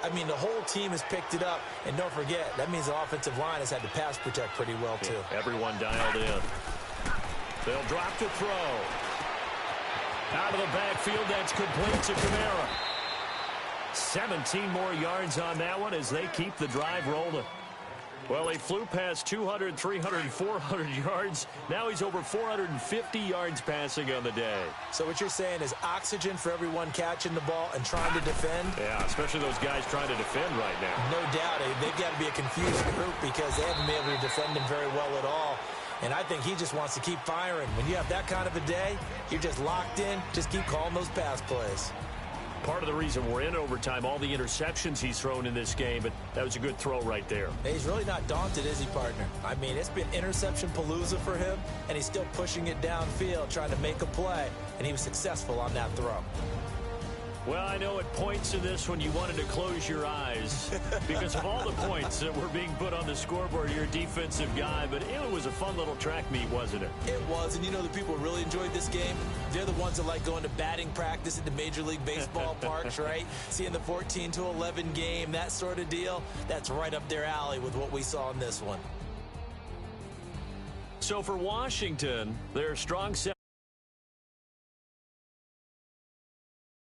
I mean, the whole team has picked it up. And don't forget, that means the offensive line has had to pass protect pretty well, too. Yeah, everyone dialed in. They'll drop to throw. Out of the backfield, that's complete to Kamara. 17 more yards on that one as they keep the drive rolling. Well, they flew past 200, 300, 400 yards. Now he's over 450 yards passing on the day. So what you're saying is oxygen for everyone catching the ball and trying to defend? Yeah, especially those guys trying to defend right now. No doubt. They've got to be a confused group because they haven't been able to defend him very well at all. And I think he just wants to keep firing. When you have that kind of a day, you're just locked in. Just keep calling those pass plays. Part of the reason we're in overtime, all the interceptions he's thrown in this game, but that was a good throw right there. Hey, he's really not daunted, is he, partner? I mean, it's been interception palooza for him, and he's still pushing it downfield, trying to make a play, and he was successful on that throw. Well, I know at points in this one you wanted to close your eyes because of all the points that were being put on the scoreboard. You're a defensive guy, but it was a fun little track meet, wasn't it? It was, and you know the people who really enjoyed this game? They're the ones that like going to batting practice at the Major League Baseball parks, right? Seeing the 14-11 game, that sort of deal. That's right up their alley with what we saw in this one. So for Washington, their strong set.